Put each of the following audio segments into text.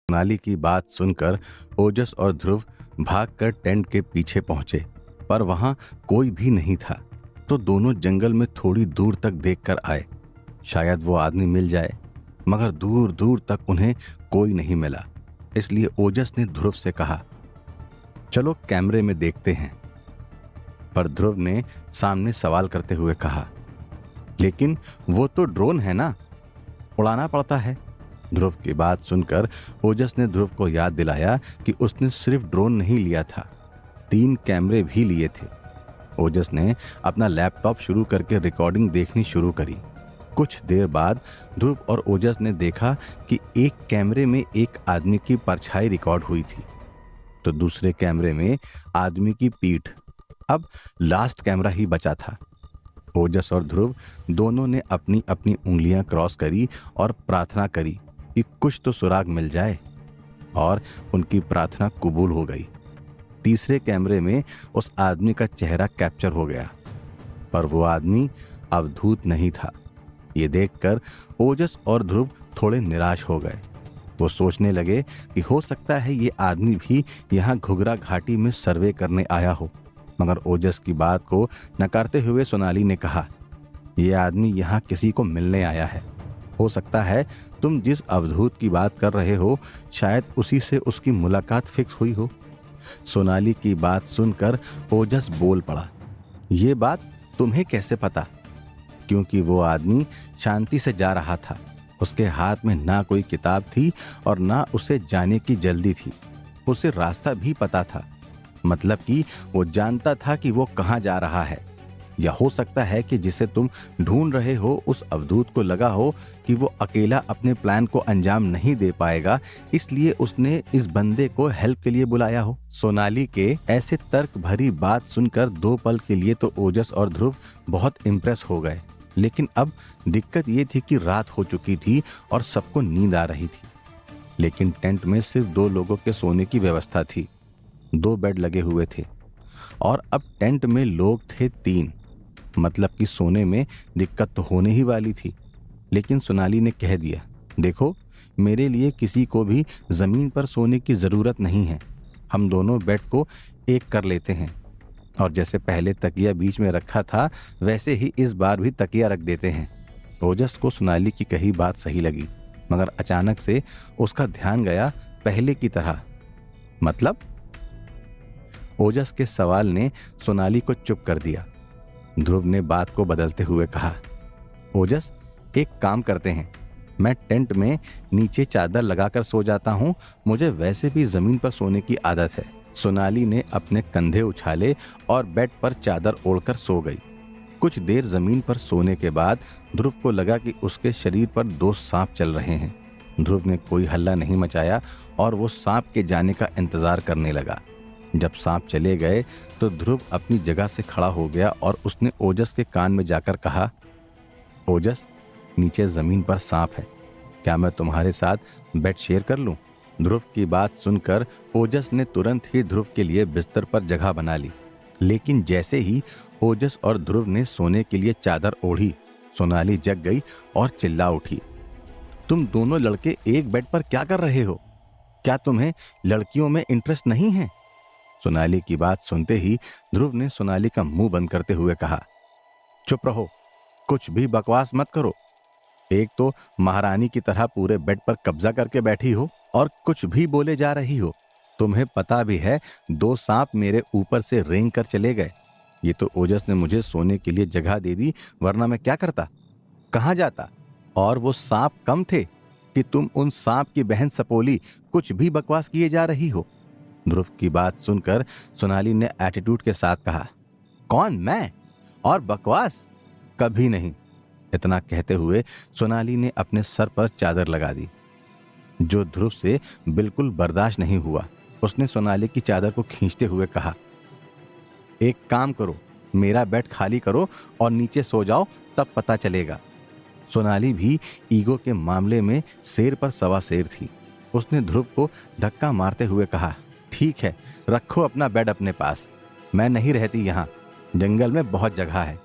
सोनाली की बात सुनकर ओजस और ध्रुव भागकर टेंट के पीछे पहुंचे, पर वहां कोई भी नहीं था। तो दोनों जंगल में थोड़ी दूर तक देखकर आए, शायद वो आदमी मिल जाए, मगर दूर दूर तक उन्हें कोई नहीं मिला। इसलिए ओजस ने ध्रुव से कहा, चलो कैमरे में देखते हैं। पर ध्रुव ने सामने सवाल करते हुए कहा, लेकिन वो तो ड्रोन है ना, उड़ाना पड़ता है। ध्रुव की बात सुनकर ओजस ने ध्रुव को याद दिलाया कि उसने सिर्फ ड्रोन नहीं लिया था, 3 कैमरे भी लिए थे। ओजस ने अपना लैपटॉप शुरू करके रिकॉर्डिंग देखनी शुरू करी। कुछ देर बाद ध्रुव और ओजस ने देखा कि एक कैमरे में एक आदमी की परछाई रिकॉर्ड हुई थी, तो दूसरे कैमरे में आदमी की पीठ। अब लास्ट कैमरा ही बचा था। ओजस और ध्रुव दोनों ने अपनी अपनी उंगलियां क्रॉस करी और प्रार्थना करी कि कुछ तो सुराग मिल जाए, और उनकी प्रार्थना कबूल हो गई। तीसरे कैमरे में उस आदमी का चेहरा कैप्चर हो गया, पर वो आदमी अवधूत नहीं था। ये देखकर ओजस और ध्रुव थोड़े निराश हो गए। वो सोचने लगे कि हो सकता है ये आदमी भी यहाँ घुघरा घाटी में सर्वे करने आया हो। मगर ओजस की बात को नकारते हुए सोनाली ने कहा, ये आदमी यहाँ किसी को मिलने आया है। हो सकता है तुम जिस अवधूत की बात कर रहे हो, शायद उसी से उसकी मुलाकात फिक्स हुई हो। सोनाली की बात सुनकर ओजस बोल पड़ा, ये बात तुम्हें कैसे पता? क्योंकि वो आदमी शांति से जा रहा था। उसके हाथ में ना कोई किताब थी और ना उसे जाने की जल्दी थी। उसे रास्ता भी पता था, मतलब कि वो जानता था कि वो कहाँ जा रहा है। या हो सकता है कि जिसे तुम ढूंढ रहे हो उस अवधूत को लगा हो कि वो अकेला अपने प्लान को अंजाम नहीं दे पाएगा, इसलिए उसने इस बंदे को हेल्प के लिए बुलाया हो। सोनाली के ऐसे तर्क भरी बात सुनकर 2 पल के लिए तो ओजस और ध्रुव बहुत इम्प्रेस हो गए, लेकिन अब दिक्कत ये थी कि रात हो चुकी थी और सबको नींद आ रही थी। लेकिन टेंट में सिर्फ 2 लोगों के सोने की व्यवस्था थी। 2 बेड लगे हुए थे और अब टेंट में लोग थे 3, मतलब कि सोने में दिक्कत तो होने ही वाली थी। लेकिन सोनाली ने कह दिया, देखो मेरे लिए किसी को भी जमीन पर सोने की जरूरत नहीं है, हम दोनों बेड को एक कर लेते हैं, और जैसे पहले तकिया बीच में रखा था वैसे ही इस बार भी तकिया रख देते हैं। ओजस को सोनाली की कही बात सही लगी, मगर अचानक से उसका ध्यान गया पहले की तरह। मतलब? ओजस के सवाल ने सोनाली को चुप कर दिया। ध्रुव ने बात को बदलते हुए कहा, ओजस एक काम करते हैं, मैं टेंट में नीचे चादर लगाकर सो जाता हूँ, मुझे वैसे भी जमीन पर सोने की आदत है। सोनाली ने अपने कंधे उछाले और बेड पर चादर ओढ़कर सो गई। कुछ देर जमीन पर सोने के बाद ध्रुव को लगा कि उसके शरीर पर 2 सांप चल रहे हैं। ध्रुव ने कोई हल्ला नहीं मचाया और वो सांप के जाने का इंतजार करने लगा। जब सांप चले गए तो ध्रुव अपनी जगह से खड़ा हो गया और उसने ओजस के कान में जाकर कहा, ओजस नीचे जमीन पर सांप है, क्या मैं तुम्हारे साथ बेड शेयर कर लूं? ध्रुव की बात सुनकर ओजस ने तुरंत ही ध्रुव के लिए बिस्तर पर जगह बना ली। लेकिन जैसे ही ओजस और ध्रुव ने सोने के लिए चादर ओढ़ी, सोनाली जग गई और चिल्ला उठी, तुम दोनों लड़के एक बेड पर क्या कर रहे हो? क्या तुम्हें लड़कियों में इंटरेस्ट नहीं है? सोनाली की बात सुनते ही ध्रुव ने सोनाली का मुंह बंद करते हुए कहा, चुप रहो, कुछ भी बकवास मत करो। एक तो महारानी की तरह पूरे बेड पर कब्जा करके बैठी हो और कुछ भी बोले जा रही हो। तुम्हें पता भी है 2 सांप मेरे ऊपर से रेंग कर चले गए। ये तो ओजस ने मुझे सोने के लिए जगह दे दी, वरना मैं क्या करता, कहाँ जाता? और वो सांप कम थे कि तुम उन सांप की बहन सपोली कुछ भी बकवास किए जा रही हो। ध्रुव की बात सुनकर सोनाली ने एटीट्यूड के साथ कहा, कौन, मैं? और बकवास? कभी नहीं। इतना कहते हुए सोनाली ने अपने सर पर चादर लगा दी, जो ध्रुव से बिल्कुल बर्दाश्त नहीं हुआ। उसने सोनाली की चादर को खींचते हुए कहा, एक काम करो, मेरा बेड खाली करो और नीचे सो जाओ, तब पता चलेगा। सोनाली भी ईगो के मामले में शेर पर सवा शेर थी। उसने ध्रुव को धक्का मारते हुए कहा, ठीक है, रखो अपना बेड अपने पास, मैं नहीं रहती यहाँ, जंगल में बहुत जगह है।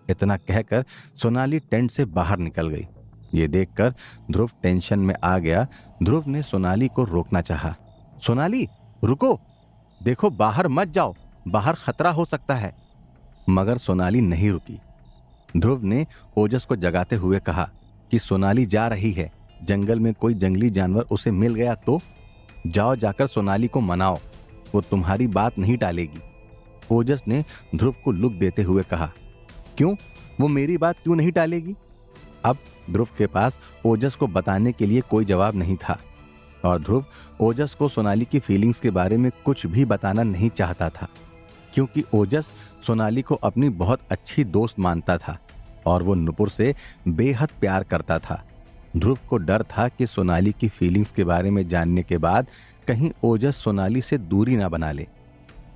इतना कहकर सोनाली टेंट से बाहर निकल गई। ये देखकर ध्रुव टेंशन में आ गया ध्रुव ने सोनाली को रोकना चाहा। सोनाली, रुको, देखो बाहर मत जाओ, बाहर खतरा हो सकता है। मगर सोनाली नहीं रुकी। ध्रुव ने ओजस को जगाते हुए कहा कि सोनाली जा रही है, जंगल में कोई जंगली जानवर उसे मिल गया तो जाओ, जाकर सोनाली को मनाओ, वो तुम्हारी बात नहीं टालेगी। ओजस ने ध्रुव को लुक देते हुए कहा, क्यों, वो मेरी बात क्यों नहीं टालेगी? अब ध्रुव के पास ओजस को बताने के लिए कोई जवाब नहीं था और ध्रुव ओजस को सोनाली की फीलिंग्स के बारे में कुछ भी बताना नहीं चाहता था, क्योंकि ओजस सोनाली को अपनी बहुत अच्छी दोस्त मानता था और वो नुपुर से बेहद प्यार करता था। ध्रुव को डर था कि सोनाली की फीलिंग्स के बारे में जानने के बाद कहीं ओजस सोनाली से दूरी ना बना ले।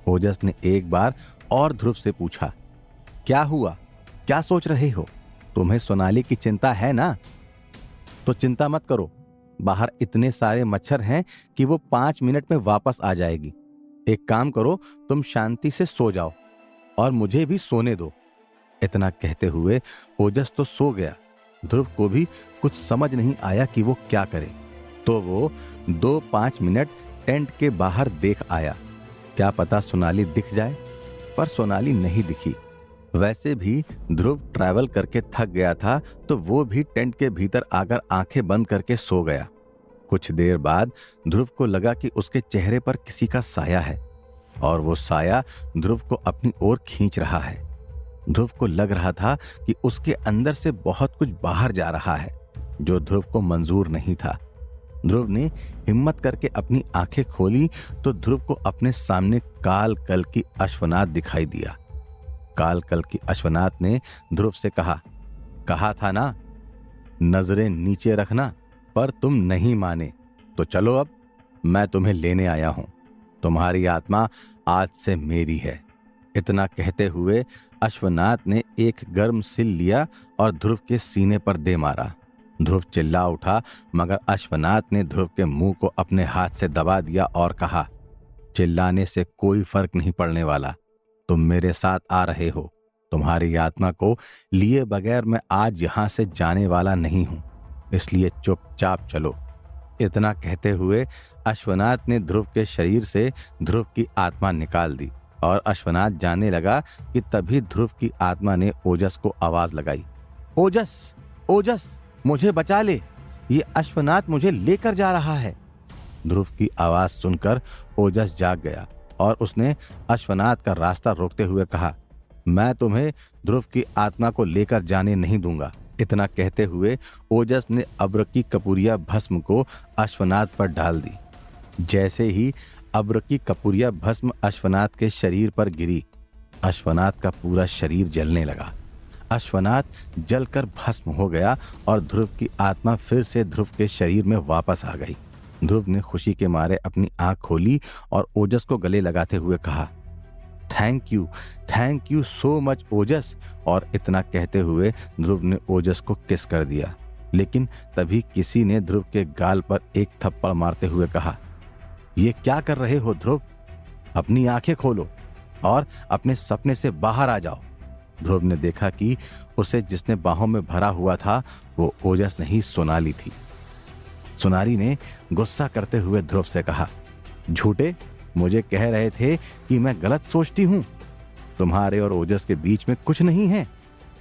ओजस ने एक बार और ध्रुव से पूछा, क्या हुआ, क्या सोच रहे हो? तुम्हें सोनाली की चिंता है ना? तो चिंता मत करो, बाहर इतने सारे मच्छर हैं कि वो 5 मिनट में वापस आ जाएगी। एक काम करो, तुम शांति से सो जाओ और मुझे भी सोने दो। इतना कहते हुए ओजस तो सो गया। ध्रुव को भी कुछ समझ नहीं आया कि वो क्या करे, तो वो 2-5 मिनट टेंट के बाहर देख आया। क्या पता सोनाली दिख जाए, पर सोनाली नहीं दिखी। वैसे भी ध्रुव ट्रैवल करके थक गया था, तो वो भी टेंट के भीतर आकर आंखें बंद करके सो गया। कुछ देर बाद ध्रुव को लगा कि उसके चेहरे पर किसी का साया है और वो साया ध्रुव को अपनी ओर खींच रहा है। ध्रुव को लग रहा था कि उसके अंदर से बहुत कुछ बाहर जा रहा है, जो ध्रुव को मंजूर नहीं था। ध्रुव ने हिम्मत करके अपनी आंखें खोली तो ध्रुव को अपने सामने काल कल की अश्वनाथ दिखाई दिया। काल कल की अश्वनाथ ने ध्रुव से कहा था ना, नजरें नीचे रखना, पर तुम नहीं माने, तो चलो अब मैं तुम्हें लेने आया हूं। तुम्हारी आत्मा आज से मेरी है। इतना कहते हुए अश्वनाथ ने एक गर्म सिल लिया और ध्रुव के सीने पर दे मारा। ध्रुव चिल्ला उठा, मगर अश्वनाथ ने ध्रुव के मुंह को अपने हाथ से दबा दिया और कहा, चिल्लाने से कोई फर्क नहीं पड़ने वाला। तुम मेरे साथ आ रहे हो। तुम्हारी आत्मा को लिए बगैर मैं आज यहां से जाने वाला नहीं हूं, इसलिए चुपचाप चलो। इतना कहते हुए अश्वनाथ ने ध्रुव के शरीर से ध्रुव की आत्मा निकाल दी और अश्वनाथ जाने लगा कि तभी ध्रुव की आत्मा ने ओजस को आवाज लगाई, ओजस, ओजस, मुझे बचा ले, ये अश्वनाथ मुझे लेकर जा रहा है। ध्रुव की आवाज सुनकर ओजस जाग गया और उसने अश्वनाथ का रास्ता रोकते हुए कहा, मैं तुम्हें ध्रुव की आत्मा को लेकर जाने नहीं दूंगा। इतना कहते हुए ओजस ने अब्र की कपूरिया भस्म को अश्वनाथ पर डाल दी। जैसे ही अब्र की कपूरिया भस्म अश्वनाथ के शरीर पर गिरी, अश्वनाथ का पूरा शरीर जलने लगा। अश्वनाथ जलकर भस्म हो गया और ध्रुव की आत्मा फिर से ध्रुव के शरीर में वापस आ गई। ध्रुव ने खुशी के मारे अपनी आंख खोली और ओजस को गले लगाते हुए कहा, थैंक यू सो मच ओजस। और इतना कहते हुए ध्रुव ने ओजस को किस कर दिया। लेकिन तभी किसी ने ध्रुव के गाल पर एक थप्पड़ मारते हुए कहा, ये क्या कर रहे हो ध्रुव? अपनी आंखें खोलो और अपने सपने से बाहर आ जाओ। ध्रुव ने देखा कि उसे जिसने बाहों में भरा हुआ था वो ओजस नहीं, सोनाली थी। सोनाली ने गुस्सा करते हुए ध्रुव से कहा, झूठे, मुझे कह रहे थे कि मैं गलत सोचती हूं। तुम्हारे और ओजस के बीच में कुछ नहीं है,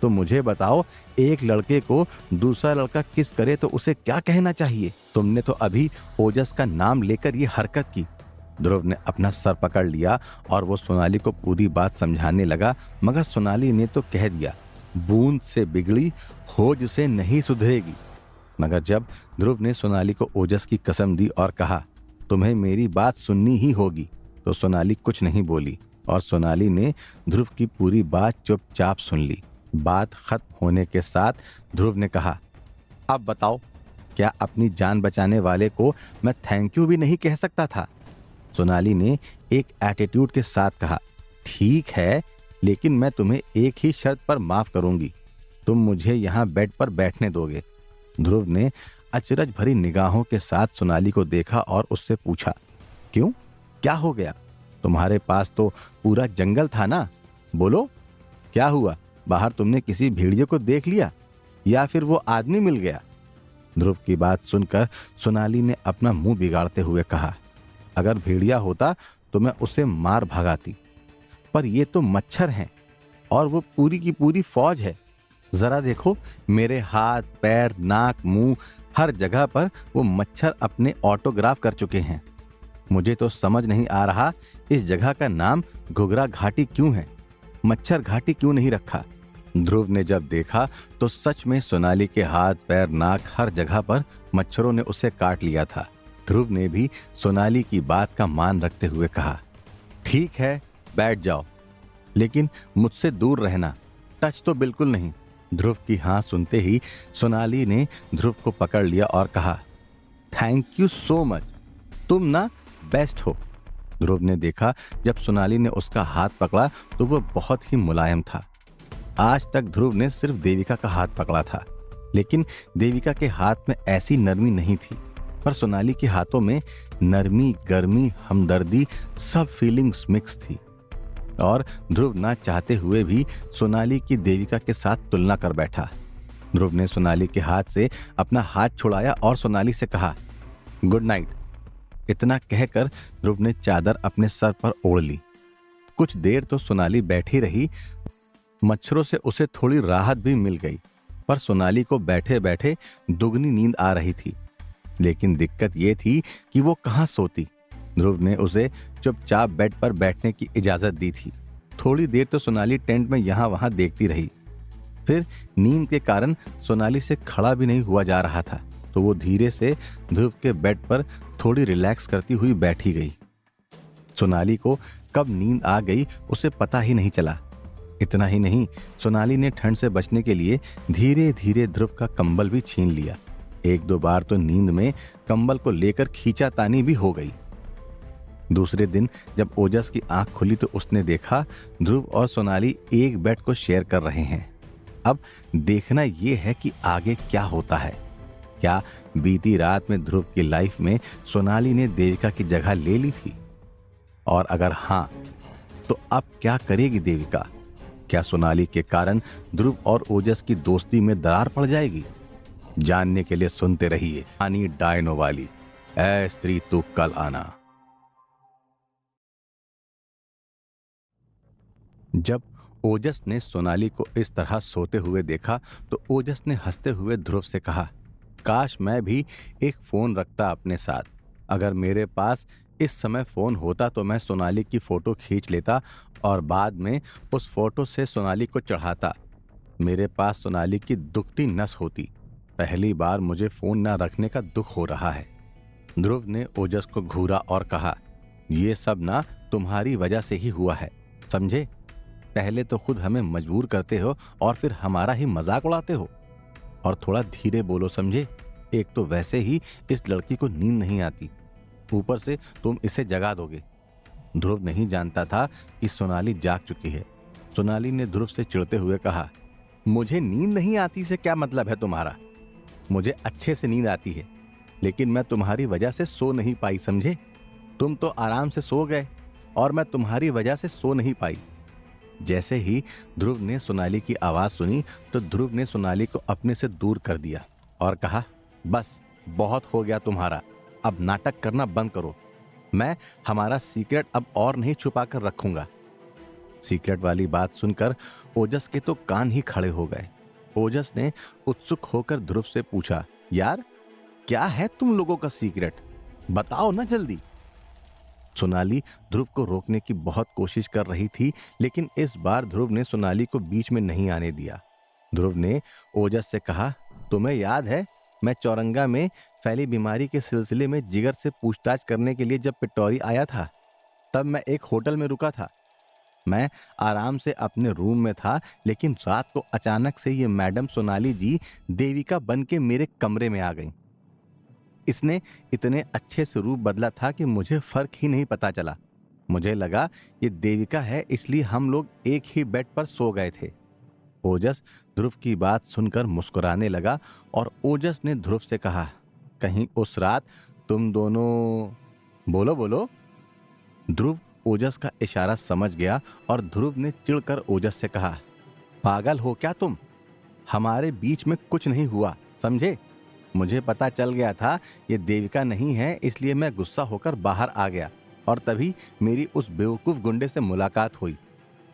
तो मुझे बताओ, एक लड़के को दूसरा लड़का किस करे तो उसे क्या कहना चाहिए? तुमने तो अभी ओजस का नाम लेकर ये हरकत की। ध्रुव ने अपना सर पकड़ लिया और वो सोनाली को पूरी बात समझाने लगा, मगर सोनाली ने तो कह दिया, बूंद से बिगड़ी खोज से नहीं सुधरेगी। मगर जब ध्रुव ने सोनाली को ओजस की कसम दी और कहा, तुम्हें मेरी बात सुननी ही होगी, तो सोनाली कुछ नहीं बोली और सोनाली ने ध्रुव की पूरी बात चुपचाप सुन ली। बात खत्म होने के साथ ध्रुव ने कहा, अब बताओ, क्या अपनी जान बचाने वाले को मैं थैंक यू भी नहीं कह सकता था? सोनाली ने एक एटीट्यूड के साथ कहा, ठीक है, लेकिन मैं तुम्हें एक ही शर्त पर माफ करूंगी, तुम मुझे यहाँ बेड पर बैठने दोगे। ध्रुव ने अचरज भरी निगाहों के साथ सोनाली को देखा और उससे पूछा, क्यों, क्या हो गया? तुम्हारे पास तो पूरा जंगल था ना, बोलो क्या हुआ? बाहर तुमने किसी भेड़िए को देख लिया या फिर वो आदमी मिल गया? ध्रुव की बात सुनकर सोनाली ने अपना मुंह बिगाड़ते हुए कहा, अगर भेड़िया होता तो मैं उसे मार भगाती, पर ये तो मच्छर हैं और वो पूरी की पूरी फौज है। जरा देखो, मेरे हाथ पैर नाक मुंह हर जगह पर वो मच्छर अपने ऑटोग्राफ कर चुके हैं। मुझे तो समझ नहीं आ रहा इस जगह का नाम घुघरा घाटी क्यों है, मच्छर घाटी क्यों नहीं रखा। ध्रुव ने जब देखा तो सच में सोनाली के हाथ पैर नाक हर जगह पर मच्छरों ने उसे काट लिया था। ध्रुव ने भी सोनाली की बात का मान रखते हुए कहा, ठीक है बैठ जाओ, लेकिन मुझसे दूर रहना, टच तो बिल्कुल नहीं। ध्रुव की हाँ सुनते ही सोनाली ने ध्रुव को पकड़ लिया और कहा, थैंक यू सो मच, तुम ना बेस्ट हो। ध्रुव ने देखा जब सोनाली ने उसका हाथ पकड़ा तो वह बहुत ही मुलायम था। आज तक ध्रुव ने सिर्फ देविका का हाथ पकड़ा था, लेकिन देविका के हाथ में ऐसी नरमी नहीं थी, पर सोनाली के हाथों में नरमी गर्मी हमदर्दी सब फीलिंग्स मिक्स थी। और ध्रुव ना चाहते हुए भी सोनाली की देविका के साथ तुलना कर बैठा। ध्रुव ने सोनाली के हाथ से अपना हाथ छुड़ाया और सोनाली से कहा, गुड नाइट। इतना कहकर ध्रुव ने चादर अपने सर पर ओढ़ ली। कुछ देर तो सोनाली बैठी रही। मच्छरों से उसे थोड़ी राहत भी मिल गई, पर सोनाली को बैठे बैठे दुगनी नींद आ रही थी। लेकिन दिक्कत यह थी कि वो कहाँ सोती। ध्रुव ने उसे चुपचाप बेड पर बैठने की इजाजत दी थी। थोड़ी देर तो सोनाली टेंट में यहां वहां देखती रही। फिर नींद के कारण सोनाली से खड़ा भी नहीं हुआ जा रहा था, तो वो धीरे से ध्रुव के बेड पर थोड़ी रिलैक्स करती हुई बैठी गई। सोनाली को कब नींद आ गई उसे पता ही नहीं चला। इतना ही नहीं, सोनाली ने ठंड से बचने के लिए धीरे धीरे ध्रुव का कंबल भी छीन लिया। एक दो बार तो नींद में कंबल को लेकर खींचातानी भी हो गई। दूसरे दिन जब ओजस की आंख खुली तो उसने देखा ध्रुव और सोनाली एक बेड को शेयर कर रहे हैं। अब देखना यह है कि आगे क्या होता है। क्या बीती रात में ध्रुव की लाइफ में सोनाली ने देविका की जगह ले ली थी? और अगर हां, तो अब क्या करेगी देविका? क्या सोनाली के कारण ध्रुव और ओजस की दोस्ती में दरार पड़ जाएगी? जानने के लिए सुनते रहिए कहानी डायनो वाली, ऐ स्त्री तू कल आना। जब ओजस ने सोनाली को इस तरह सोते हुए देखा तो ओजस ने हंसते हुए ध्रुव से कहा, काश मैं भी एक फोन रखता अपने साथ। अगर मेरे पास इस समय फोन होता तो मैं सोनाली की फोटो खींच लेता और बाद में उस फोटो से सोनाली को चढ़ाता। मेरे पास सोनाली की दुखती नस होती। पहली बार मुझे फोन ना रखने का दुख हो रहा है। ध्रुव ने ओजस को घूरा और कहा, ये सब ना तुम्हारी वजह से ही हुआ है, समझे? पहले तो खुद हमें मजबूर करते हो और फिर हमारा ही मजाक उड़ाते हो। और थोड़ा धीरे बोलो, समझे? एक तो वैसे ही इस लड़की को नींद नहीं आती, ऊपर से तुम इसे जगा दोगे। ध्रुव नहीं जानता था कि सोनाली जाग चुकी है। सोनाली ने ध्रुव से चिढ़ते हुए कहा, मुझे नींद नहीं आती से क्या मतलब है तुम्हारा? मुझे अच्छे से नींद आती है, लेकिन मैं तुम्हारी वजह से सो नहीं पाई, समझे? तुम तो आराम से सो गए और मैं तुम्हारी वजह से सो नहीं पाई। जैसे ही ध्रुव ने सोनाली की आवाज सुनी तो ध्रुव ने सोनाली को अपने से दूर कर दिया और कहा, बस बहुत हो गया तुम्हारा, अब नाटक करना बंद करो। मैं हमारा सीक्रेट अब और नहीं छुपा कर रखूंगा। सीक्रेट वाली बात सुनकर ओजस के तो कान ही खड़े हो गए। ओजस ने उत्सुक होकर ध्रुव से पूछा, यार क्या है तुम लोगों का सीक्रेट, बताओ ना जल्दी। सोनाली ध्रुव को रोकने की बहुत कोशिश कर रही थी, लेकिन इस बार ध्रुव ने सोनाली को बीच में नहीं आने दिया। ध्रुव ने ओजस से कहा, तुम्हें याद है मैं चौरंगा में फैली बीमारी के सिलसिले में जिगर से पूछताछ करने के लिए जब पिटौरी आया था, तब मैं एक होटल में रुका था। मैं आराम से अपने रूम में था, लेकिन रात को अचानक से ये मैडम सोनाली जी देविका बन के मेरे कमरे में आ गई। इसने इतने अच्छे से रूप बदला था कि मुझे फर्क ही नहीं पता चला। मुझे लगा ये देविका है, इसलिए हम लोग एक ही बेड पर सो गए थे। ओजस ध्रुव की बात सुनकर मुस्कुराने लगा और ओजस ने ध्रुव से कहा, कहीं उस रात तुम दोनों, बोलो बोलो। ध्रुव ओजस का इशारा समझ गया और ध्रुव ने चिढ़कर ओजस से कहा, पागल हो क्या तुम? हमारे बीच में कुछ नहीं हुआ, समझे? मुझे पता चल गया था ये देविका नहीं है, इसलिए मैं गुस्सा होकर बाहर आ गया और तभी मेरी उस बेवकूफ गुंडे से मुलाकात हुई।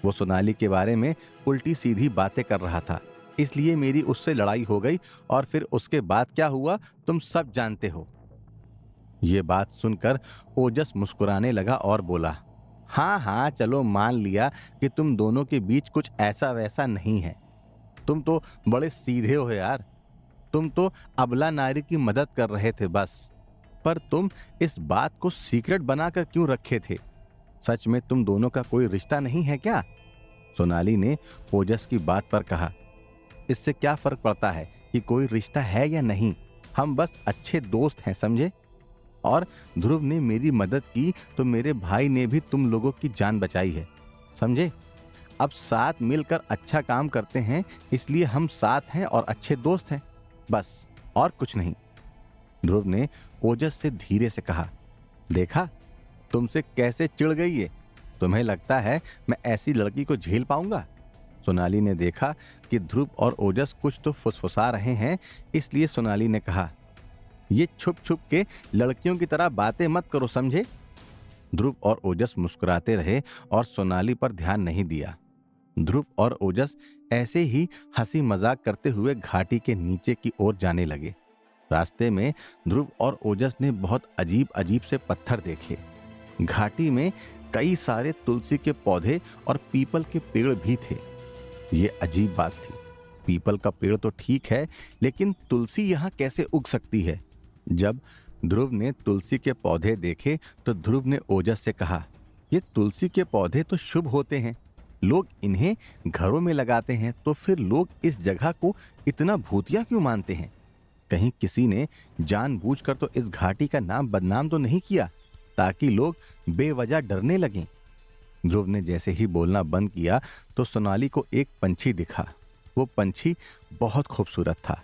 वो सोनाली के बारे में उल्टी सीधी बातें कर रहा था, इसलिए मेरी उससे लड़ाई हो गई और फिर उसके बाद क्या हुआ तुम सब जानते हो। ये बात सुनकर ओजस मुस्कुराने लगा और बोला, हाँ हाँ चलो मान लिया कि तुम दोनों के बीच कुछ ऐसा वैसा नहीं है। तुम तो बड़े सीधे हो यार। तुम तो अबला नारी की मदद कर रहे थे बस। पर तुम इस बात को सीक्रेट बनाकर क्यों रखे थे? सच में तुम दोनों का कोई रिश्ता नहीं है क्या? सोनाली ने ओजस की बात पर कहा, इससे क्या फर्क पड़ता है कि कोई रिश्ता है या नहीं? हम बस अच्छे दोस्त हैं, समझे? और ध्रुव ने मेरी मदद की तो मेरे भाई ने भी तुम लोगों की जान बचाई है, समझे? अब साथ मिलकर अच्छा काम करते हैं, इसलिए हम साथ हैं और अच्छे दोस्त हैं, बस और कुछ नहीं। ध्रुव ने ओजस से धीरे से कहा, देखा तुमसे कैसे चिढ़ गई है। तुम्हें लगता है मैं ऐसी लड़की को झेल पाऊंगा? सोनाली ने देखा कि ध्रुव और ओजस कुछ तो फुसफुसा रहे हैं, इसलिए सोनाली ने कहा, ये छुप छुप के लड़कियों की तरह बातें मत करो, समझे? ध्रुव और ओजस मुस्कुराते रहे और सोनाली पर ध्यान नहीं दिया। ध्रुव और ओजस ऐसे ही हंसी मजाक करते हुए घाटी के नीचे की ओर जाने लगे। रास्ते में ध्रुव और ओजस ने बहुत अजीब अजीब से पत्थर देखे। घाटी में कई सारे तुलसी के पौधे और पीपल के पेड़ भी थे। ये अजीब बात थी। पीपल का पेड़ तो ठीक है, लेकिन तुलसी यहाँ कैसे उग सकती है? जब ध्रुव ने तुलसी के पौधे देखे तो ध्रुव ने ओजस से कहा, ये तुलसी के पौधे तो शुभ होते हैं, लोग इन्हें घरों में लगाते हैं, तो फिर लोग इस जगह को इतना भूतिया क्यों मानते हैं? कहीं किसी ने जानबूझकर तो इस घाटी का नाम बदनाम तो नहीं किया ताकि लोग बेवजह डरने लगें? ध्रुव ने जैसे ही बोलना बंद किया तो सोनाली को एक पंछी दिखा। वो पंछी बहुत खूबसूरत था।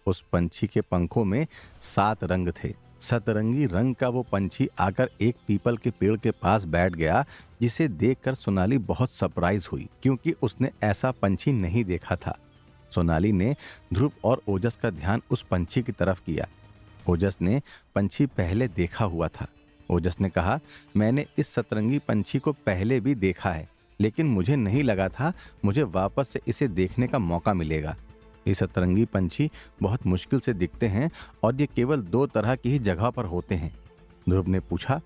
उस पंछी के पंखों में 7 रंग थे। सतरंगी रंग का वो पंछी आकर एक पीपल के पेड़ के पास बैठ गया, जिसे देखकर सोनाली बहुत सरप्राइज हुई, क्योंकि उसने ऐसा पंछी नहीं देखा था। सोनाली ने ध्रुव और ओजस का ध्यान उस पंछी की तरफ किया। ओजस ने पंछी पहले देखा हुआ था। ओजस ने कहा, मैंने इस सतरंगी पंछी को पहले भी देखा है, लेकिन मुझे नहीं लगा था मुझे वापस से इसे देखने का मौका मिलेगा। ये सतरंगी पंछी बहुत मुश्किल से दिखते हैं और ये केवल 2 तरह की ही जगह पर होते हैं। ध्रुव ने पूछा,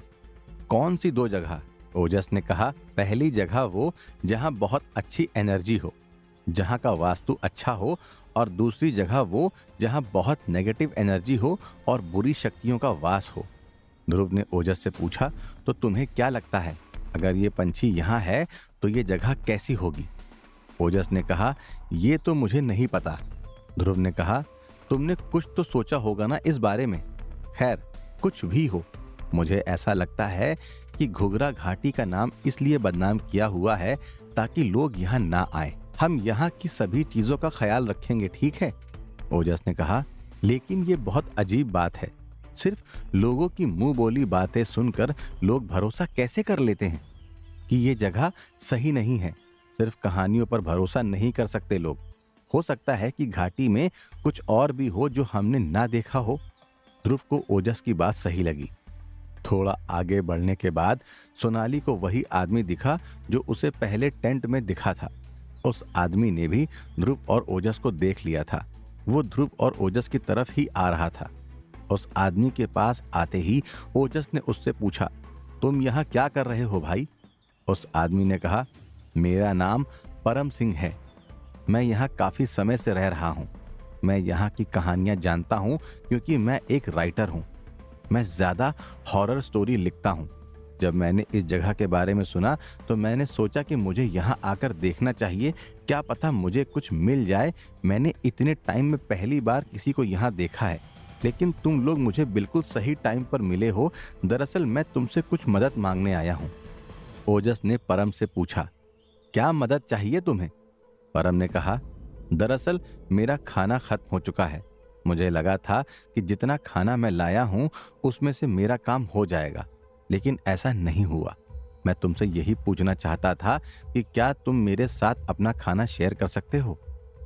कौन सी 2 जगह? ओजस ने कहा, पहली जगह वो जहाँ बहुत अच्छी एनर्जी हो, जहाँ का वास्तु अच्छा हो, और दूसरी जगह वो जहाँ बहुत नेगेटिव एनर्जी हो और बुरी शक्तियों का वास हो। ध्रुव ने ओजस से पूछा, तो तुम्हें क्या लगता है अगर ये पंछी यहाँ है तो ये जगह कैसी होगी? ओजस ने कहा, ये तो मुझे नहीं पता। ध्रुव ने कहा, तुमने कुछ तो सोचा होगा ना इस बारे में? खैर कुछ भी हो, मुझे ऐसा लगता है कि घुघरा घाटी का नाम इसलिए बदनाम किया हुआ है ताकि लोग यहाँ ना आए। हम यहाँ की सभी चीजों का ख्याल रखेंगे, ठीक है? ओजस ने कहा, लेकिन ये बहुत अजीब बात है। सिर्फ लोगों की मुंह बोली बातें सुनकर लोग भरोसा कैसे कर लेते हैं कि ये जगह सही नहीं है? सिर्फ कहानियों पर भरोसा नहीं कर सकते लोग। हो सकता है कि घाटी में कुछ और भी हो जो हमने ना देखा हो। ध्रुव को ओजस की बात सही लगी। थोड़ा आगे बढ़ने के बाद सोनाली को वही आदमी दिखा जो उसे पहले टेंट में दिखा था। उस आदमी ने भी ध्रुव और ओजस को देख लिया था। वो ध्रुव और ओजस की तरफ ही आ रहा था। उस आदमी के पास आते ही ओजस ने उससे पूछा, तुम यहाँ क्या कर रहे हो भाई? उस आदमी ने कहा, मेरा नाम परम सिंह है। मैं यहाँ काफी समय से रह रहा हूँ। मैं यहाँ की कहानियां जानता हूँ क्योंकि मैं एक राइटर हूँ। मैं ज्यादा हॉरर स्टोरी लिखता हूँ। जब मैंने इस जगह के बारे में सुना तो मैंने सोचा कि मुझे यहाँ आकर देखना चाहिए, क्या पता मुझे कुछ मिल जाए। मैंने इतने टाइम में पहली बार किसी को यहाँ देखा है, लेकिन तुम लोग मुझे बिल्कुल सही टाइम पर मिले हो। दरअसल मैं तुमसे कुछ मदद मांगने आया हूँ। ओजस ने परम से पूछा, क्या मदद चाहिए तुम्हें? परम ने कहा, दरअसल मेरा खाना खत्म हो चुका है। मुझे लगा था कि जितना खाना मैं लाया हूँ उसमें से मेरा काम हो जाएगा, लेकिन ऐसा नहीं हुआ। मैं तुमसे यही पूछना चाहता था कि क्या तुम मेरे साथ अपना खाना शेयर कर सकते हो?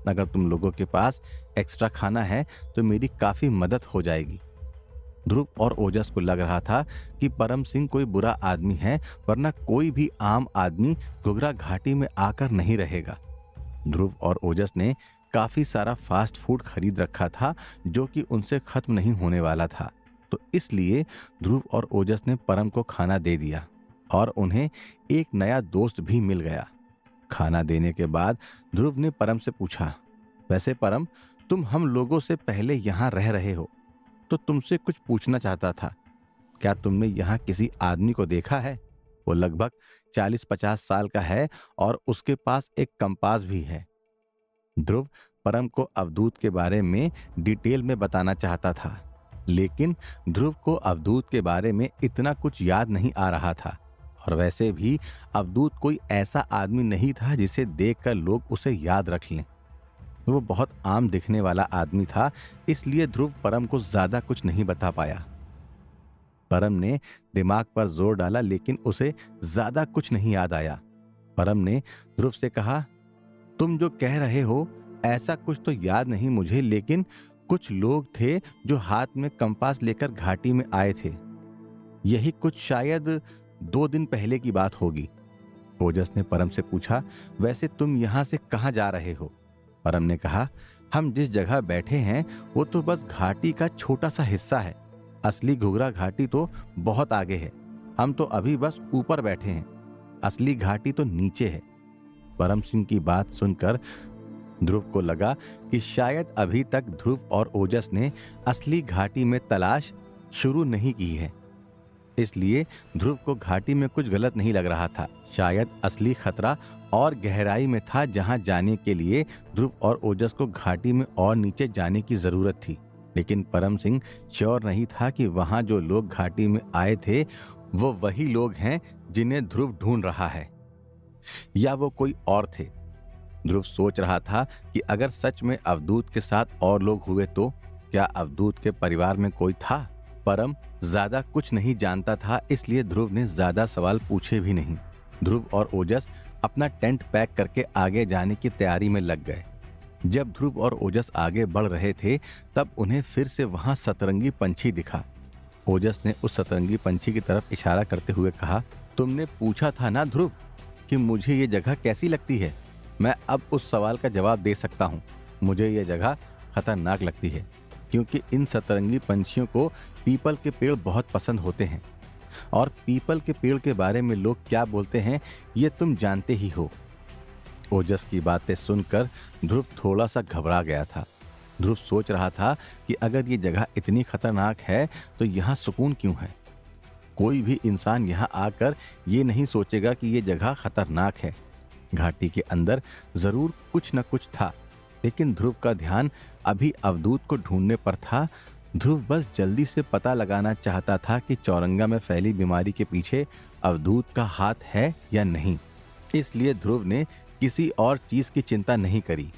अगर तुम लोगों के पास एक्स्ट्रा खाना है तो मेरी काफी मदद हो जाएगी। ध्रुव और ओजस को लग रहा था कि परम सिंह कोई बुरा आदमी है, वरना कोई भी आम आदमी घुघरा घाटी में आकर नहीं रहेगा। ध्रुव और ओजस ने काफी सारा फास्ट फूड खरीद रखा था जो कि उनसे खत्म नहीं होने वाला था, तो इसलिए ध्रुव और ओजस ने परम को खाना दे दिया और उन्हें एक नया दोस्त भी मिल गया। खाना देने के बाद ध्रुव ने परम से पूछा, वैसे परम, तुम हम लोगों से पहले यहाँ रह रहे हो, तो तुमसे कुछ पूछना चाहता था। क्या तुमने यहाँ किसी आदमी को देखा है? वो लगभग 40-50 साल का है और उसके पास एक कंपास भी है। ध्रुव परम को अवधूत के बारे में डिटेल में बताना चाहता था, लेकिन ध्रुव को अवधूत के बारे में इतना कुछ याद नहीं आ रहा था, और वैसे भी अवधूत कोई ऐसा आदमी नहीं था जिसे देखकर लोग उसे याद रख लें। वो बहुत आम दिखने वाला आदमी था, इसलिए ध्रुव परम को ज्यादा कुछ नहीं बता पाया। परम ने दिमाग पर जोर डाला, लेकिन उसे ज्यादा कुछ नहीं याद आया। परम ने ध्रुव से कहा, तुम जो कह रहे हो ऐसा कुछ तो याद नहीं मुझे, लेकिन कुछ लोग थे जो हाथ में कंपास लेकर घाटी में आए थे। यही कुछ शायद 2 दिन पहले की बात होगी। ओजस ने परम से पूछा, वैसे तुम यहां से कहां जा रहे हो? परम ने कहा, हम जिस जगह बैठे हैं वो तो बस घाटी का छोटा सा हिस्सा है। असली घुघरा घाटी तो बहुत आगे है। हम तो अभी बस ऊपर बैठे हैं, असली घाटी तो नीचे है। परम सिंह की बात सुनकर ध्रुव को लगा कि शायद अभी तक ध्रुव और ओजस ने असली घाटी में तलाश शुरू नहीं की है, इसलिए ध्रुव को घाटी में कुछ गलत नहीं लग रहा था। शायद असली खतरा और गहराई में था, जहां जाने के लिए ध्रुव और ओजस को घाटी में और नीचे जाने की जरूरत थी। लेकिन परम सिंह श्योर नहीं था कि वहां जो लोग घाटी में आए थे वो वही लोग हैं जिन्हें ध्रुव ढूंढ रहा है, या वो कोई और थे। ध्रुव सोच रहा था कि अगर सच में अवधूत के साथ और लोग हुए तो क्या अवधूत के परिवार में कोई था? परम ज्यादा कुछ नहीं जानता था, इसलिए ध्रुव ने ज्यादा सवाल पूछे भी नहीं। ध्रुव और ओजस अपना टेंट पैक करके आगे जाने की तैयारी में लग गए। जब ध्रुव और ओजस आगे बढ़ रहे थे तब उन्हें फिर से वहां सतरंगी पंछी दिखा। ओजस ने उस सतरंगी पंछी की तरफ इशारा करते हुए कहा, तुमने पूछा था ना ध्रुव कि मुझे ये जगह कैसी लगती है? मैं अब उस सवाल का जवाब दे सकता हूँ। मुझे ये जगह खतरनाक लगती है, क्योंकि इन सतरंगी पंछियों को पीपल के पेड़ बहुत पसंद होते हैं, और पीपल के पेड़ के बारे में लोग क्या बोलते हैं ये तुम जानते ही हो। ओजस की बातें सुनकर ध्रुव थोड़ा सा घबरा गया था। ध्रुव सोच रहा था कि अगर ये जगह इतनी खतरनाक है तो यहाँ सुकून क्यों है? कोई भी इंसान यहाँ आकर ये नहीं सोचेगा कि ये जगह खतरनाक है। घाटी के अंदर जरूर कुछ न कुछ था, लेकिन ध्रुव का ध्यान अभी अवधूत को ढूंढने पर था। ध्रुव बस जल्दी से पता लगाना चाहता था कि चौरंगा में फैली बीमारी के पीछे अवधूत का हाथ है या नहीं। इसलिए ध्रुव ने किसी और चीज की चिंता नहीं करी।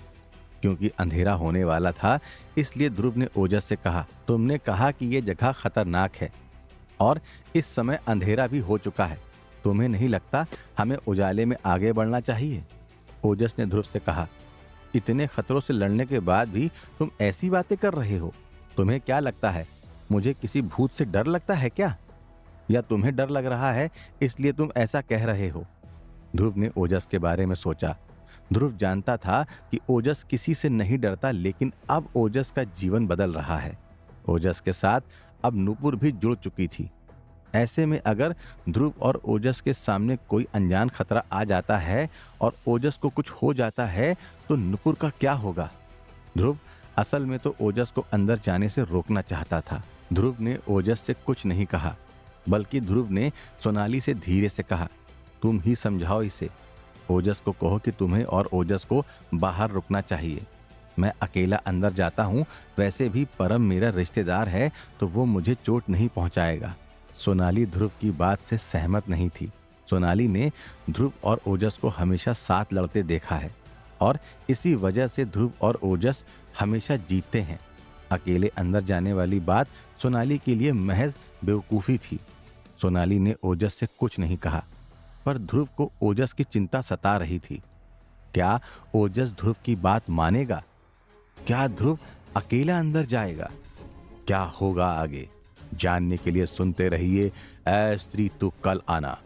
क्योंकि अंधेरा होने वाला था, इसलिए ध्रुव ने ओजस से कहा, तुमने कहा कि यह जगह खतरनाक है और इस समय अंधेरा भी हो चुका है। तुम्हें नहीं लगता हमें उजाले में आगे बढ़ना चाहिए? ओजस ने ध्रुव से कहा, इतने खतरों से लड़ने के बाद भी तुम ऐसी बातें कर रहे हो। तुम्हें क्या लगता है, मुझे किसी भूत से डर लगता है क्या? या तुम्हें डर लग रहा है इसलिए तुम ऐसा कह रहे हो? ध्रुव ने ओजस के बारे में सोचा। ध्रुव जानता था कि ओजस किसी से नहीं डरता, लेकिन अब ओजस का जीवन बदल रहा है। ओजस के साथ अब नुपुर भी जुड़ चुकी थी। ऐसे में अगर ध्रुव और ओजस के सामने कोई अनजान खतरा आ जाता है और ओजस को कुछ हो जाता है तो नुपुर का क्या होगा? ध्रुव असल में तो ओजस को अंदर जाने से रोकना चाहता था। ध्रुव ने ओजस से कुछ नहीं कहा, बल्कि ध्रुव ने सोनाली से धीरे से कहा, तुम ही समझाओ इसे। ओजस को कहो कि तुम्हें और ओजस को बाहर रुकना चाहिए। मैं अकेला अंदर जाता हूँ, वैसे भी परम मेरा रिश्तेदार है तो वो मुझे चोट नहीं पहुँचाएगा। सोनाली ध्रुव की बात से सहमत नहीं थी। सोनाली ने ध्रुव और ओजस को हमेशा साथ लड़ते देखा है और इसी वजह से ध्रुव और ओजस हमेशा जीतते हैं। अकेले अंदर जाने वाली बात सोनाली के लिए महज बेवकूफ़ी थी। सोनाली ने ओजस से कुछ नहीं कहा, पर ध्रुव को ओजस की चिंता सता रही थी। क्या ओजस ध्रुव की बात मानेगा? क्या ध्रुव अकेला अंदर जाएगा? क्या होगा आगे जानने के लिए सुनते रहिए ए स्त्री तू कल आना।